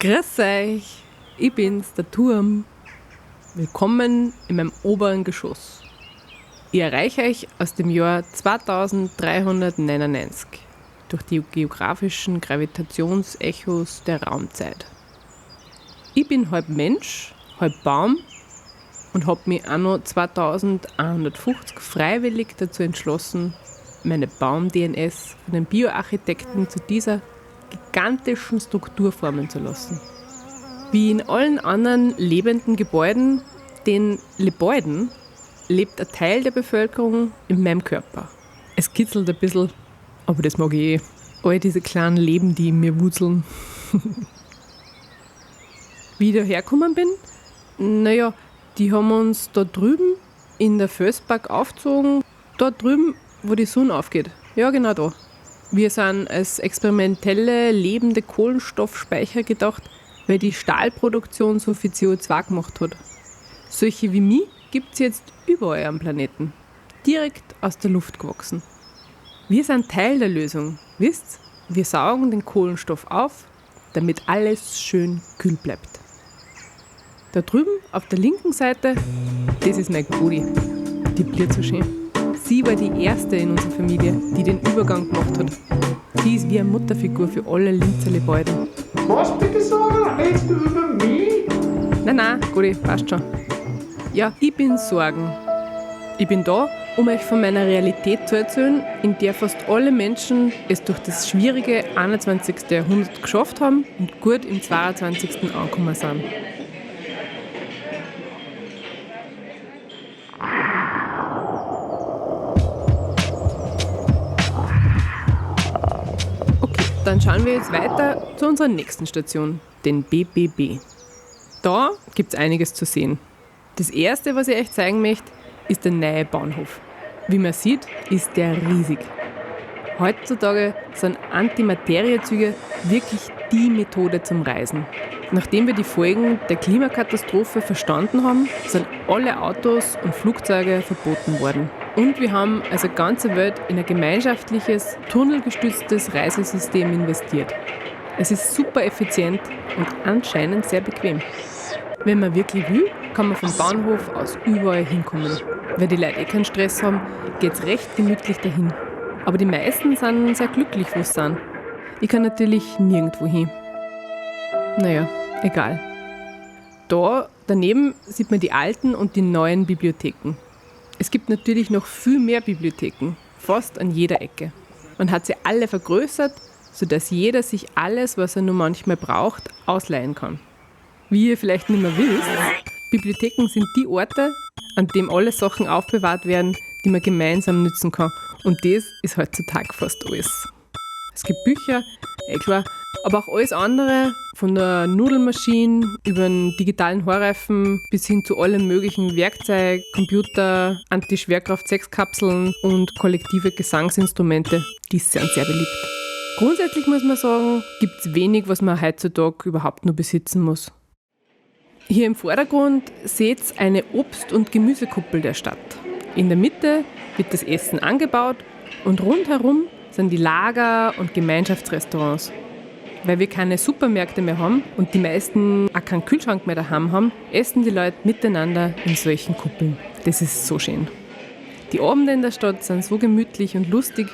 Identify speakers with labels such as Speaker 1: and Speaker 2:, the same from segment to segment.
Speaker 1: Grüß euch, ich bin's, der Turm. Willkommen in meinem oberen Geschoss. Ich erreiche euch aus dem Jahr 2399 durch die geografischen Gravitationsechos der Raumzeit. Ich bin halb Mensch, halb Baum und habe mich anno 2150 freiwillig dazu entschlossen, meine Baum-DNS von den Bioarchitekten zu dieser gigantischen Struktur formen zu lassen. Wie in allen anderen lebenden Gebäuden, den Lebäuden, lebt ein Teil der Bevölkerung in meinem Körper. Es kitzelt ein bisschen, aber das mag ich eh. All diese kleinen Leben, die in mir wurzeln. Wie ich da hergekommen bin? Naja, die haben uns da drüben in der Felspark aufgezogen. Dort drüben, wo die Sonne aufgeht. Ja, genau da. Wir sind als experimentelle, lebende Kohlenstoffspeicher gedacht, weil die Stahlproduktion so viel CO2 gemacht hat. Solche wie mich gibt es jetzt überall am Planeten. Direkt aus der Luft gewachsen. Wir sind Teil der Lösung, wisst? Wir saugen den Kohlenstoff auf, damit alles schön kühl bleibt. Da drüben auf der linken Seite, das ist meine Gudi. Die bliert so schön. Sie war die erste in unserer Familie, die den Übergang gemacht hat. Sie ist wie eine Mutterfigur für alle Linzer Lebäuden.
Speaker 2: Was bitte sagen? Redest du über mich?
Speaker 1: Nein, Gudi, passt schon. Ja, ich bin Sorgen. Ich bin da, um euch von meiner Realität zu erzählen, in der fast alle Menschen es durch das schwierige 21. Jahrhundert geschafft haben und gut im 22. angekommen sind. Dann schauen wir jetzt weiter zu unserer nächsten Station, den BBB. Da gibt es einiges zu sehen. Das erste, was ich euch zeigen möchte, ist der neue Bahnhof. Wie man sieht, ist der riesig. Heutzutage sind Antimateriezüge wirklich die Methode zum Reisen. Nachdem wir die Folgen der Klimakatastrophe verstanden haben, sind alle Autos und Flugzeuge verboten worden. Und wir haben als eine ganze Welt in ein gemeinschaftliches, tunnelgestütztes Reisesystem investiert. Es ist super effizient und anscheinend sehr bequem. Wenn man wirklich will, kann man vom Bahnhof aus überall hinkommen. Weil die Leute keinen Stress haben, geht es recht gemütlich dahin. Aber die meisten sind sehr glücklich, wo sie sind. Ich kann natürlich nirgendwo hin. Naja, egal. Da daneben sieht man die alten und die neuen Bibliotheken. Es gibt natürlich noch viel mehr Bibliotheken, fast an jeder Ecke. Man hat sie alle vergrößert, sodass jeder sich alles, was er nur manchmal braucht, ausleihen kann. Wie ihr vielleicht nicht mehr wisst, Bibliotheken sind die Orte, an denen alle Sachen aufbewahrt werden, die man gemeinsam nützen kann. Und das ist heutzutage fast alles. Es gibt Bücher, klar, aber auch alles andere, von der Nudelmaschine über den digitalen Haarreifen bis hin zu allem möglichen Werkzeug, Computer, Anti-Schwerkraft-6-Kapseln und kollektive Gesangsinstrumente, die sind sehr beliebt. Grundsätzlich muss man sagen, gibt es wenig, was man heutzutage überhaupt nur besitzen muss. Hier im Vordergrund seht ihr eine Obst- und Gemüsekuppel der Stadt. In der Mitte wird das Essen angebaut und rundherum sind die Lager und Gemeinschaftsrestaurants. Weil wir keine Supermärkte mehr haben und die meisten auch keinen Kühlschrank mehr daheim haben, essen die Leute miteinander in solchen Kuppeln. Das ist so schön. Die Abende in der Stadt sind so gemütlich und lustig.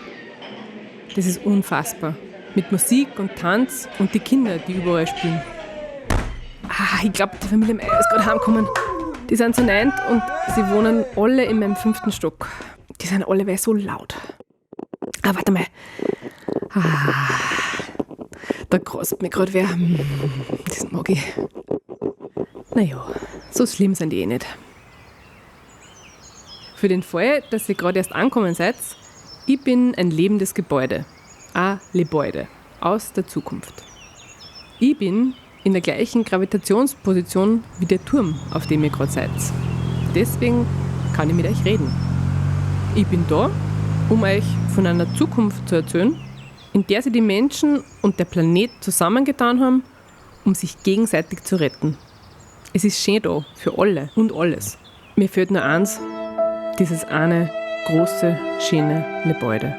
Speaker 1: Das ist unfassbar. Mit Musik und Tanz und die Kinder, die überall spielen. Ich glaube, die Familie Meier ist gerade heimgekommen. Die sind so neint und sie wohnen alle in meinem 5. Stock. Die sind alle so laut. Warte mal. Da kratzt mich gerade wer. Das mag ich. Naja, so schlimm sind die eh nicht. Für den Fall, dass ihr gerade erst angekommen seid, ich bin ein lebendes Gebäude. Ein Lebäude aus der Zukunft. Ich bin in der gleichen Gravitationsposition wie der Turm, auf dem ihr gerade seid. Deswegen kann ich mit euch reden. Ich bin da, um euch von einer Zukunft zu erzählen, in der sich die Menschen und der Planet zusammengetan haben, um sich gegenseitig zu retten. Es ist schön da, für alle und alles. Mir fehlt nur eins, dieses eine große, schöne Gebäude.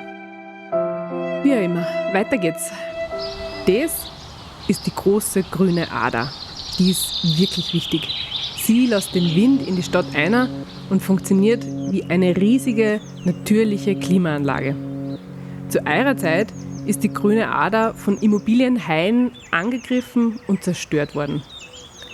Speaker 1: Wie auch immer, weiter geht's. Das ist die große grüne Ader. Die ist wirklich wichtig. Sie lässt den Wind in die Stadt ein und funktioniert wie eine riesige, natürliche Klimaanlage. Zu eurer Zeit ist die grüne Ader von Immobilienhaien angegriffen und zerstört worden.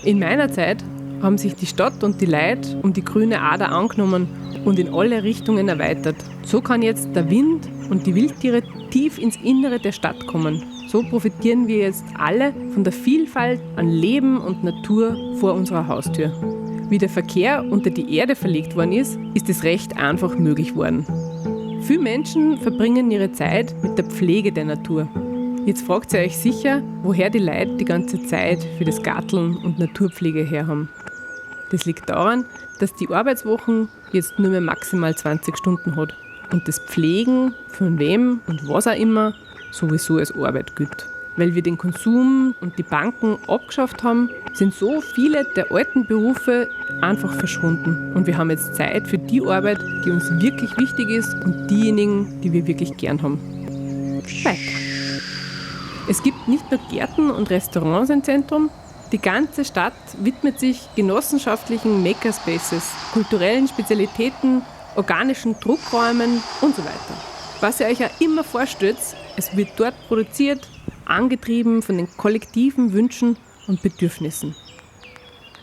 Speaker 1: In meiner Zeit haben sich die Stadt und die Leute um die grüne Ader angenommen und in alle Richtungen erweitert. So kann jetzt der Wind und die Wildtiere tief ins Innere der Stadt kommen. So profitieren wir jetzt alle von der Vielfalt an Leben und Natur vor unserer Haustür. Wie der Verkehr unter die Erde verlegt worden ist, ist es recht einfach möglich worden. Viele Menschen verbringen ihre Zeit mit der Pflege der Natur. Jetzt fragt ihr euch sicher, woher die Leute die ganze Zeit für das Garteln und Naturpflege her haben. Das liegt daran, dass die Arbeitswochen jetzt nur mehr maximal 20 Stunden hat und das Pflegen von wem und was auch immer sowieso als Arbeit gilt. Weil wir den Konsum und die Banken abgeschafft haben, sind so viele der alten Berufe einfach verschwunden. Und wir haben jetzt Zeit für die Arbeit, die uns wirklich wichtig ist und diejenigen, die wir wirklich gern haben. Weiter. Es gibt nicht nur Gärten und Restaurants im Zentrum, die ganze Stadt widmet sich genossenschaftlichen Makerspaces, kulturellen Spezialitäten, organischen Druckräumen und so weiter. Was ihr euch ja immer vorstellt, es wird dort produziert, angetrieben von den kollektiven Wünschen und Bedürfnissen.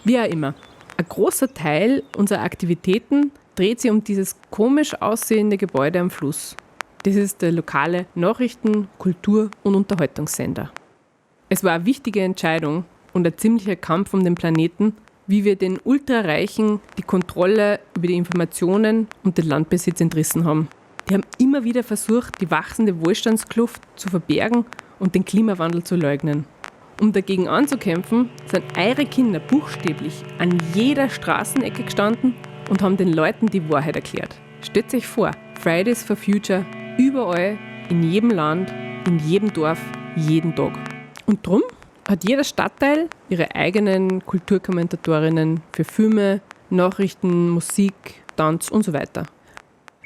Speaker 1: Wie auch immer, ein großer Teil unserer Aktivitäten dreht sich um dieses komisch aussehende Gebäude am Fluss. Das ist der lokale Nachrichten-, Kultur- und Unterhaltungssender. Es war eine wichtige Entscheidung und ein ziemlicher Kampf um den Planeten, wie wir den Ultrareichen die Kontrolle über die Informationen und den Landbesitz entrissen haben. Die haben immer wieder versucht, die wachsende Wohlstandskluft zu verbergen und den Klimawandel zu leugnen. Um dagegen anzukämpfen, sind eure Kinder buchstäblich an jeder Straßenecke gestanden und haben den Leuten die Wahrheit erklärt. Stellt euch vor, Fridays for Future überall, in jedem Land, in jedem Dorf, jeden Tag. Und drum hat jeder Stadtteil ihre eigenen Kulturkommentatorinnen für Filme, Nachrichten, Musik, Tanz und so weiter.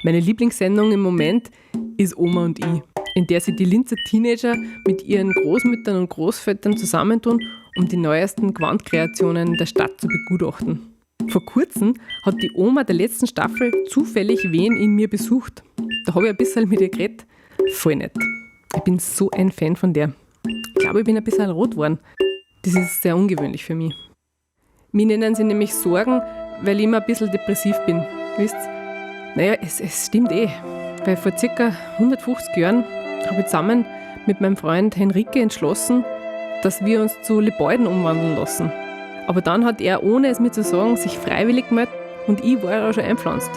Speaker 1: Meine Lieblingssendung im Moment ist Oma und ich, in der sich die Linzer Teenager mit ihren Großmüttern und Großvätern zusammentun, um die neuesten Gewandkreationen der Stadt zu begutachten. Vor kurzem hat die Oma der letzten Staffel zufällig wen in mir besucht. Da habe ich ein bisschen mit ihr geredet. Voll nett. Ich bin so ein Fan von der. Ich glaube, ich bin ein bisschen rot geworden. Das ist sehr ungewöhnlich für mich. Mir nennen sie nämlich Sorgen, weil ich immer ein bisschen depressiv bin. Wisst ihr? Naja, es stimmt weil vor ca. 150 Jahren habe ich zusammen mit meinem Freund Henrike entschlossen, dass wir uns zu Lebäuden umwandeln lassen. Aber dann hat er, ohne es mir zu sagen, sich freiwillig gemeldet und ich war auch schon einpflanzt.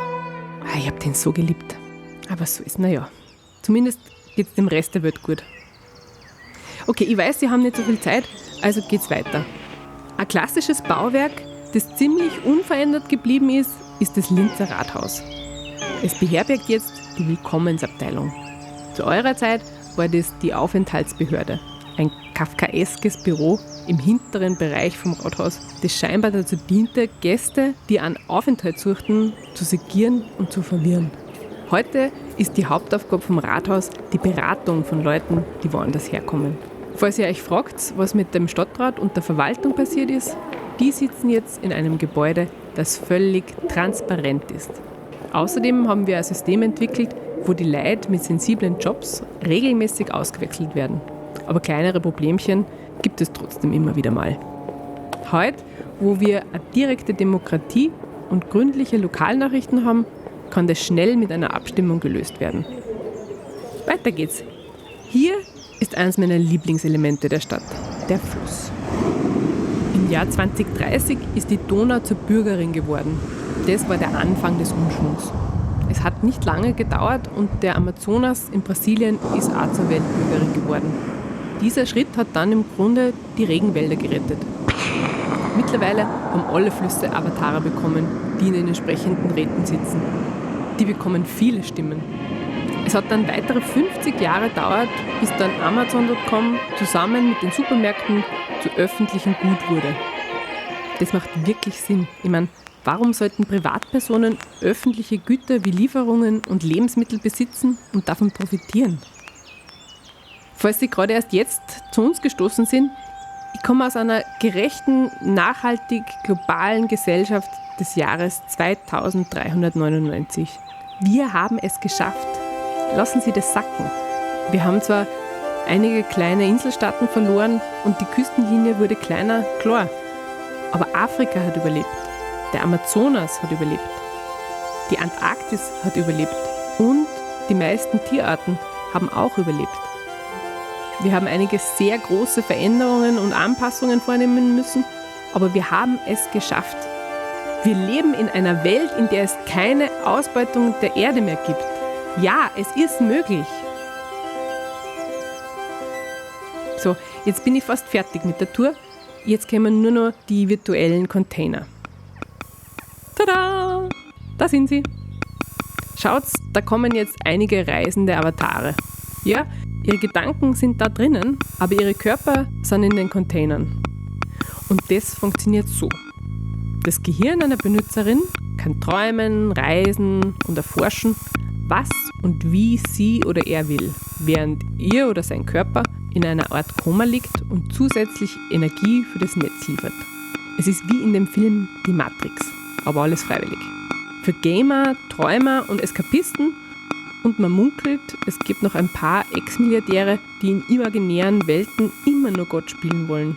Speaker 1: Ich habe den so geliebt. Aber so ist, naja. Zumindest geht es dem Rest der Welt gut. Okay, ich weiß, Sie haben nicht so viel Zeit, also geht's weiter. Ein klassisches Bauwerk, das ziemlich unverändert geblieben ist, ist das Linzer Rathaus. Es beherbergt jetzt die Willkommensabteilung. Zu eurer Zeit war das die Aufenthaltsbehörde, ein kafkaeskes Büro im hinteren Bereich vom Rathaus, das scheinbar dazu diente, Gäste, die einen Aufenthalt suchten, zu segieren und zu verwirren. Heute ist die Hauptaufgabe vom Rathaus die Beratung von Leuten, die woanders herkommen. Falls ihr euch fragt, was mit dem Stadtrat und der Verwaltung passiert ist, die sitzen jetzt in einem Gebäude, das völlig transparent ist. Außerdem haben wir ein System entwickelt, wo die Leute mit sensiblen Jobs regelmäßig ausgewechselt werden. Aber kleinere Problemchen gibt es trotzdem immer wieder mal. Heute, wo wir eine direkte Demokratie und gründliche Lokalnachrichten haben, kann das schnell mit einer Abstimmung gelöst werden. Weiter geht's. Hier ist eines meiner Lieblingselemente der Stadt, der Fluss. Im Jahr 2030 ist die Donau zur Bürgerin geworden. Das war der Anfang des Umschwungs. Es hat nicht lange gedauert und der Amazonas in Brasilien ist auch zur Weltbürgerin geworden. Dieser Schritt hat dann im Grunde die Regenwälder gerettet. Mittlerweile haben alle Flüsse Avatare bekommen, die in den entsprechenden Räten sitzen. Die bekommen viele Stimmen. Es hat dann weitere 50 Jahre gedauert, bis dann Amazon.com zusammen mit den Supermärkten zu öffentlichem Gut wurde. Das macht wirklich Sinn. Ich meine, warum sollten Privatpersonen öffentliche Güter wie Lieferungen und Lebensmittel besitzen und davon profitieren? Falls Sie gerade erst jetzt zu uns gestoßen sind, Ich komme aus einer gerechten, nachhaltig globalen Gesellschaft des Jahres 2399. Wir haben es geschafft. Lassen Sie das sacken. Wir haben zwar einige kleine Inselstaaten verloren und die Küstenlinie wurde kleiner, klar. Aber Afrika hat überlebt. Der Amazonas hat überlebt. Die Antarktis hat überlebt. Und die meisten Tierarten haben auch überlebt. Wir haben einige sehr große Veränderungen und Anpassungen vornehmen müssen, aber wir haben es geschafft. Wir leben in einer Welt, in der es keine Ausbeutung der Erde mehr gibt. Ja, es ist möglich. So, jetzt bin ich fast fertig mit der Tour. Jetzt kommen nur noch die virtuellen Container. Tada! Da sind sie. Schaut's, da kommen jetzt einige reisende Avatare. Ja, ihre Gedanken sind da drinnen, aber ihre Körper sind in den Containern. Und das funktioniert so. Das Gehirn einer Benutzerin kann träumen, reisen und erforschen, was und wie sie oder er will, während ihr oder sein Körper in einer Art Koma liegt und zusätzlich Energie für das Netz liefert. Es ist wie in dem Film Die Matrix, aber alles freiwillig. Für Gamer, Träumer und Eskapisten, und man munkelt, es gibt noch ein paar Ex-Milliardäre, die in imaginären Welten immer nur Gott spielen wollen.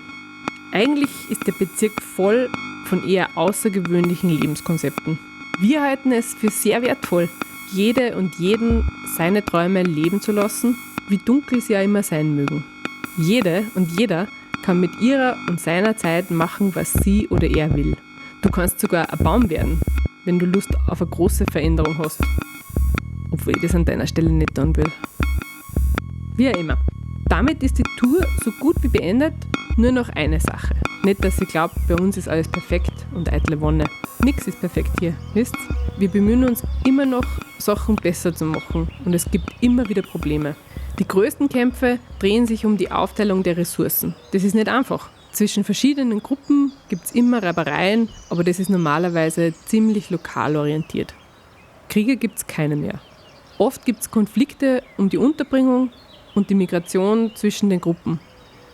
Speaker 1: Eigentlich ist der Bezirk voll von eher außergewöhnlichen Lebenskonzepten. Wir halten es für sehr wertvoll, jede und jeden seine Träume leben zu lassen, wie dunkel sie ja immer sein mögen. Jede und jeder kann mit ihrer und seiner Zeit machen, was sie oder er will. Du kannst sogar ein Baum werden, wenn du Lust auf eine große Veränderung hast. Obwohl ich das an deiner Stelle nicht tun will. Wie auch immer. Damit ist die Tour so gut wie beendet. Nur noch eine Sache. Nicht, dass ihr glaubt, bei uns ist alles perfekt und eitle Wonne. Nix ist perfekt hier, wisst? Wir bemühen uns immer noch, Sachen besser zu machen und es gibt immer wieder Probleme. Die größten Kämpfe drehen sich um die Aufteilung der Ressourcen. Das ist nicht einfach. Zwischen verschiedenen Gruppen gibt es immer Reibereien, aber das ist normalerweise ziemlich lokal orientiert. Kriege gibt es keine mehr. Oft gibt es Konflikte um die Unterbringung und die Migration zwischen den Gruppen.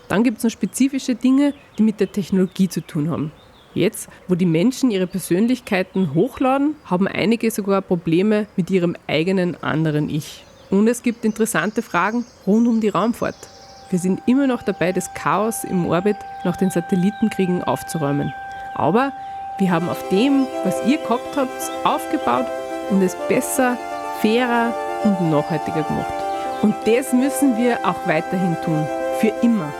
Speaker 1: Dann gibt es noch spezifische Dinge, die mit der Technologie zu tun haben. Jetzt, wo die Menschen ihre Persönlichkeiten hochladen, haben einige sogar Probleme mit ihrem eigenen anderen Ich. Und es gibt interessante Fragen rund um die Raumfahrt. Wir sind immer noch dabei, das Chaos im Orbit nach den Satellitenkriegen aufzuräumen. Aber wir haben auf dem, was ihr gehabt habt, aufgebaut und es besser, fairer und nachhaltiger gemacht. Und das müssen wir auch weiterhin tun. Für immer.